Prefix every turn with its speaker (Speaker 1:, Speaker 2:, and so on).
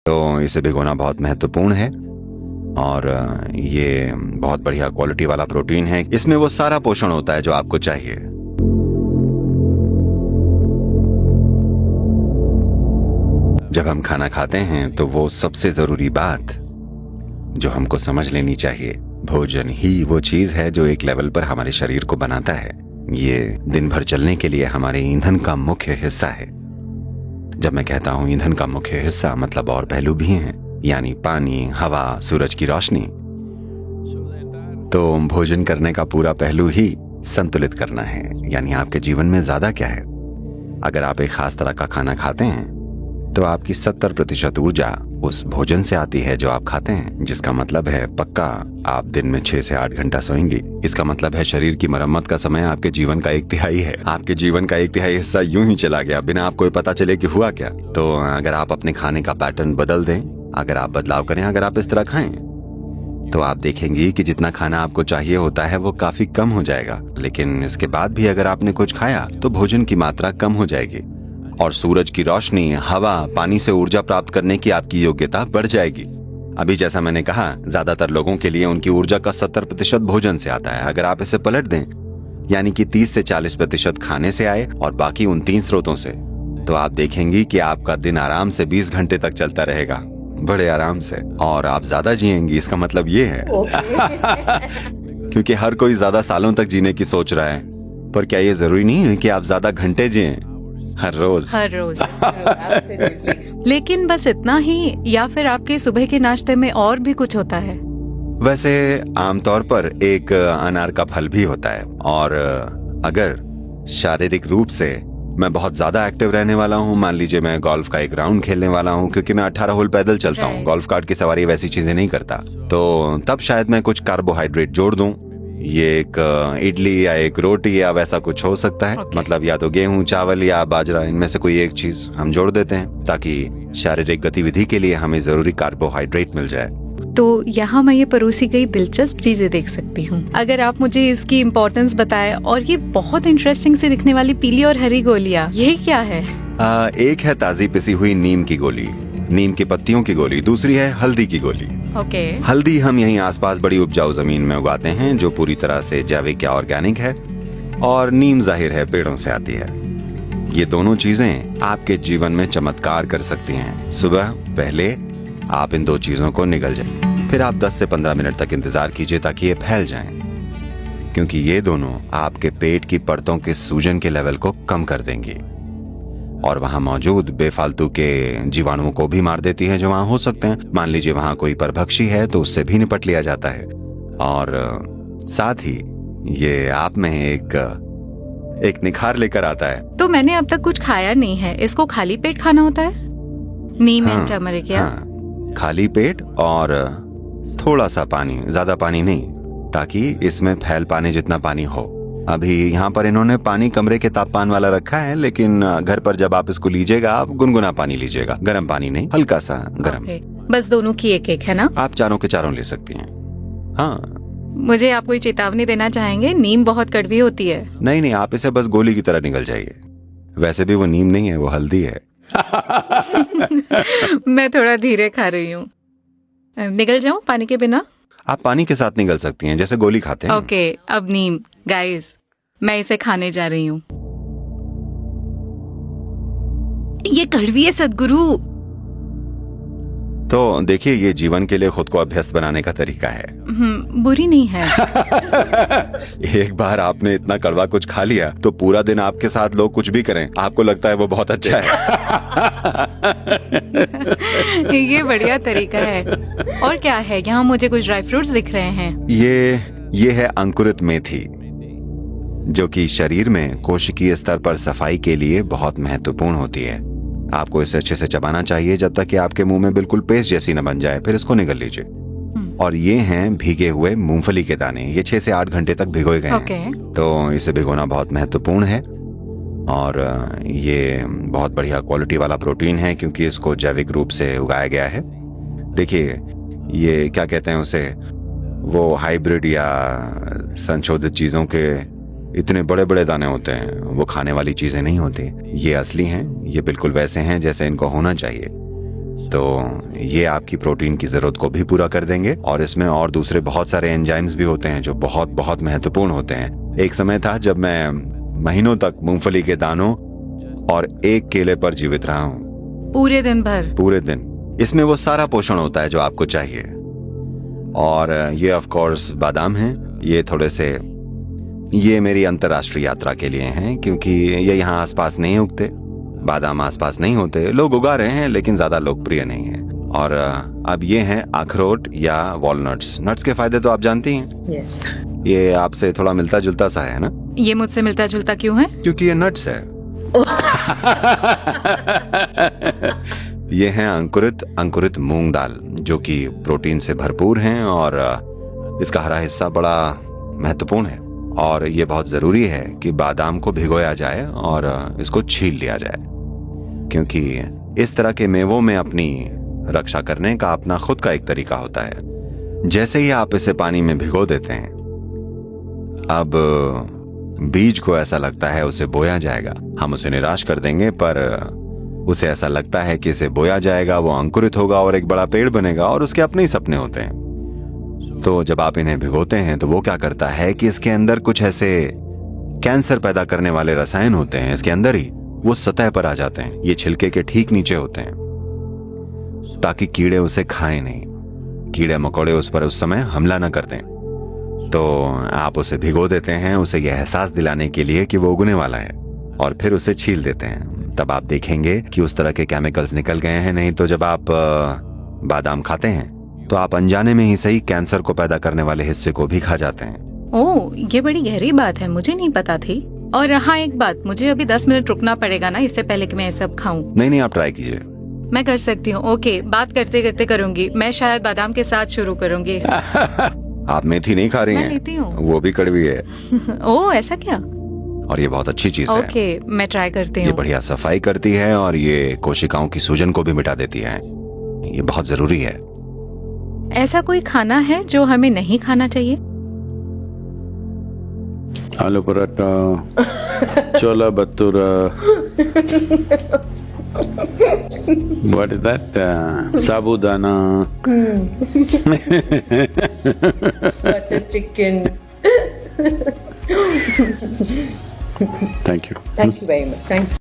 Speaker 1: तो इसे भिगोना बहुत महत्वपूर्ण है। और ये बहुत बढ़िया क्वालिटी वाला प्रोटीन है। इसमें वो सारा पोषण होता है जो आपको चाहिए। जब हम खाना खाते हैं तो वो सबसे जरूरी बात जो हमको समझ लेनी चाहिए, भोजन ही वो चीज है जो एक लेवल पर हमारे शरीर को बनाता है। ये दिन भर चलने के लिए हमारे ईंधन का मुख्य हिस्सा है। जब मैं कहता हूँ ईंधन का मुख्य हिस्सा, मतलब और पहलू भी हैं, यानी पानी, हवा, सूरज की रोशनी। तो भोजन करने का पूरा पहलू ही संतुलित करना है, यानी आपके जीवन में ज्यादा क्या है। अगर आप एक खास तरह का खाना खाते हैं तो आपकी 70% ऊर्जा उस भोजन से आती है जो आप खाते हैं, जिसका मतलब है पक्का आप दिन में 6 से 8 घंटा सोएंगे। इसका मतलब है शरीर की मरम्मत का समय आपके जीवन का 1/3 है। आपके जीवन का 1/3 हिस्सा यूं ही चला गया बिना आपको पता चले कि हुआ क्या। तो अगर आप अपने खाने का पैटर्न बदल दें, अगर आप बदलाव करें, अगर आप इस तरह खाएं, तो आप देखेंगे कि जितना खाना आपको चाहिए होता है वो काफी कम हो जाएगा। लेकिन इसके बाद भी अगर आपने कुछ खाया तो भोजन की मात्रा कम हो जाएगी और सूरज की रोशनी, हवा, पानी से ऊर्जा प्राप्त करने की आपकी योग्यता बढ़ जाएगी। अभी जैसा मैंने कहा, ज्यादातर लोगों के लिए उनकी ऊर्जा का 70% भोजन से आता है। अगर आप इसे पलट दें, यानी कि 30 से 40% खाने से आए और बाकी उन 3 स्रोतों से, तो आप देखेंगी कि आपका दिन आराम से 20 घंटे तक चलता रहेगा, बड़े आराम से, और आप ज्यादा जिएंगी। इसका मतलब ये है क्योंकि हर कोई ज्यादा सालों तक जीने की सोच रहा है, पर क्या ये जरूरी नहीं है कि आप ज्यादा घंटे जिएं हर रोज?
Speaker 2: लेकिन बस इतना ही, या फिर आपके सुबह के नाश्ते में और भी कुछ होता है?
Speaker 1: वैसे आमतौर पर एक अनार का फल भी होता है। और अगर शारीरिक रूप से मैं बहुत ज्यादा एक्टिव रहने वाला हूँ, मान लीजिए मैं गोल्फ का एक राउंड खेलने वाला हूँ, क्योंकि मैं 18 होल पैदल चलता हूँ, गोल्फ कार्ट की सवारी वैसी चीजें नहीं करता, तो तब शायद मैं कुछ कार्बोहाइड्रेट जोड़ दूं। ये एक इडली या एक रोटी या वैसा कुछ हो सकता है। मतलब या तो गेहूं, चावल या बाजरा, इनमें से कोई एक चीज हम जोड़ देते हैं ताकि शारीरिक गतिविधि के लिए हमें जरूरी कार्बोहाइड्रेट मिल जाए।
Speaker 2: तो यहाँ मैं ये परोसी गई दिलचस्प चीजें देख सकती हूँ। अगर आप मुझे इसकी इम्पोर्टेंस बताएं। और ये बहुत इंटरेस्टिंग से दिखने वाली पीली और हरी गोलियाँ, ये क्या है?
Speaker 1: एक है ताजी पिसी हुई नीम की गोली, नीम की पत्तियों की गोली। दूसरी है हल्दी की गोली।
Speaker 2: ओके।
Speaker 1: हल्दी हम यहीं आसपास बड़ी उपजाऊ जमीन में उगाते हैं, जो पूरी तरह से जैविक या ऑर्गेनिक है, और नीम जाहिर है पेड़ों से आती है। ये दोनों चीजें आपके जीवन में चमत्कार कर सकती हैं। सुबह पहले आप इन 2 चीजों को निगल जाए, फिर आप 10 से 15 मिनट तक इंतजार कीजिए ताकि ये फैल जाएं, क्योंकि ये दोनों आपके पेट की परतों के सूजन के लेवल को कम कर देंगी और वहां मौजूद बेफालतू के जीवाणुओं को भी मार देती है जो वहां हो सकते हैं। मान लीजिए वहां कोई परभक्षी है तो उससे भी निपट लिया जाता है। और साथ ही ये आप में एक निखार लेकर आता है।
Speaker 2: तो मैंने अब तक कुछ खाया नहीं है, इसको खाली पेट खाना होता है? नीम एंड टर्मरिक?
Speaker 1: हाँ, खाली पेट और थोड़ा सा पानी, ज्यादा पानी नहीं, ताकि इसमें फैल पाने जितना पानी हो। अभी यहाँ पर इन्होंने पानी कमरे के तापमान वाला रखा है, लेकिन घर पर जब आप इसको लीजिएगा आप गुनगुना पानी लीजिएगा, गर्म पानी नहीं, हल्का सा गर्म।
Speaker 2: बस दोनों की एक है ना?
Speaker 1: आप चारों के चारों ले सकती हैं। हाँ।
Speaker 2: मुझे आप कोई चेतावनी देना चाहेंगे? नीम बहुत कड़वी होती है।
Speaker 1: नहीं, आप इसे बस गोली की तरह निगल जाइए। वैसे भी वो नीम नहीं है, वो हल्दी है।
Speaker 2: मैं थोड़ा धीरे खा रही हूँ। निगल जाऊं पानी के बिना?
Speaker 1: आप पानी के साथ निगल सकती हैं, जैसे गोली खाते हैं।
Speaker 2: ओके, अब नीम। गाइस, मैं इसे खाने जा रही हूँ। ये कड़वी है सद्गुरु।
Speaker 1: तो देखिए, ये जीवन के लिए खुद को अभ्यस्त बनाने का तरीका है।
Speaker 2: बुरी नहीं है।
Speaker 1: एक बार आपने इतना कड़वा कुछ खा लिया तो पूरा दिन आपके साथ लोग कुछ भी करें, आपको लगता है वो बहुत अच्छा है।
Speaker 2: ये बढ़िया तरीका है। और क्या है? यहाँ मुझे कुछ ड्राई फ्रूट्स दिख रहे हैं।
Speaker 1: ये है अंकुरित मेथी, जो कि शरीर में कोशिकीय स्तर पर सफाई के लिए बहुत महत्वपूर्ण होती है। आपको इसे अच्छे से चबाना चाहिए जब तक कि आपके मुंह में बिल्कुल पेस्ट जैसी न बन जाए, फिर इसको निगल लीजिए। और ये हैं भीगे हुए मूंगफली के दाने। ये 6 से 8 घंटे तक भिगोए गए हैं। तो इसे भिगोना बहुत महत्वपूर्ण है। और ये बहुत बढ़िया क्वालिटी वाला प्रोटीन है, क्योंकि इसको जैविक रूप से उगाया गया है। देखिए, ये क्या कहते हैं उसे, वो हाइब्रिड या संशोधित चीजों के इतने बड़े बड़े दाने होते हैं, वो खाने वाली चीजें नहीं होती। ये असली हैं, ये बिल्कुल वैसे हैं जैसे इनको होना चाहिए। तो ये आपकी प्रोटीन की जरूरत को भी पूरा कर देंगे। और इसमें और दूसरे बहुत सारे एंजाइम्स भी होते हैं जो बहुत बहुत महत्वपूर्ण होते हैं। एक समय था जब मैं महीनों तक मूंगफली के दानों और एक केले पर जीवित रहा हूँ।
Speaker 2: पूरे दिन भर?
Speaker 1: पूरे दिन। इसमें वो सारा पोषण होता है जो आपको चाहिए। और ये ऑफ कोर्स बादाम हैं। ये थोड़े से, ये मेरी अंतर्राष्ट्रीय यात्रा के लिए हैं क्योंकि ये यहाँ आसपास नहीं उगते। बादाम आसपास नहीं होते, लोग उगा रहे हैं लेकिन ज्यादा लोकप्रिय नहीं है। और अब ये हैं अखरोट या वॉलनट्स। नट्स के फायदे तो आप जानती हैं।
Speaker 3: Yes.
Speaker 1: ये आपसे थोड़ा मिलता जुलता सा है ना?
Speaker 2: ये मुझसे मिलता जुलता क्यों है?
Speaker 1: क्योंकि ये नट्स है। ये हैं अंकुरित मूंग दाल जो कि प्रोटीन से भरपूर हैं और इसका हरा हिस्सा बड़ा महत्वपूर्ण है। और ये बहुत जरूरी है कि बादाम को भिगोया जाए और इसको छील लिया जाए क्योंकि इस तरह के मेवों में अपनी रक्षा करने का अपना खुद का एक तरीका होता है। जैसे ही आप इसे पानी में भिगो देते हैं, अब बीज को ऐसा लगता है उसे बोया जाएगा। हम उसे निराश कर देंगे पर उसे ऐसा लगता है कि इसे बोया जाएगा, वो अंकुरित होगा और एक बड़ा पेड़ बनेगा और उसके अपने ही सपने होते हैं। तो जब आप इन्हें भिगोते हैं तो वो क्या करता है कि इसके अंदर कुछ ऐसे कैंसर पैदा करने वाले रसायन होते हैं, इसके अंदर ही वो सतह पर आ जाते हैं। ये छिलके के ठीक नीचे होते हैं ताकि कीड़े उसे खाएं नहीं, कीड़े मकोड़े उस पर उस समय हमला न कर दें। तो आप उसे भिगो देते हैं उसे यह एहसास दिलाने के लिए कि वो उगने वाला है और फिर उसे छील देते हैं। तब आप देखेंगे कि उस तरह के केमिकल्स निकल गए हैं। नहीं तो जब आप बादाम खाते हैं तो आप अनजाने में ही सही कैंसर को पैदा करने वाले हिस्से को भी खा जाते हैं।
Speaker 2: ओह, ये बड़ी गहरी बात है, मुझे नहीं पता थी। और हाँ, एक बात, मुझे अभी 10 मिनट रुकना पड़ेगा ना इससे पहले कि मैं ये सब खाऊं।
Speaker 1: नहीं, आप ट्राई कीजिए।
Speaker 2: मैं कर सकती हूँ। ओके, बात करते करते करूंगी। मैं शायद बादाम के साथ शुरू करूंगी।
Speaker 1: आप मेथी नहीं खा रही
Speaker 2: मैं
Speaker 1: हैं?
Speaker 2: लेती हूँ।
Speaker 1: वो भी कड़वी है।
Speaker 2: ओह, ऐसा क्या?
Speaker 1: और ये बहुत अच्छी चीज है।
Speaker 2: ओके, मैं ट्राई करती
Speaker 1: ये
Speaker 2: हूँ।
Speaker 1: बढ़िया सफाई करती है और ये कोशिकाओं की सूजन को भी मिटा देती है। ये बहुत जरूरी है।
Speaker 2: ऐसा कोई खाना है जो हमें नहीं खाना चाहिए?
Speaker 4: आलू पराठा, छोला bhatura, what is that? Sabudana,
Speaker 3: Butter chicken.
Speaker 4: thank you.
Speaker 3: Thank you very much. Thank you.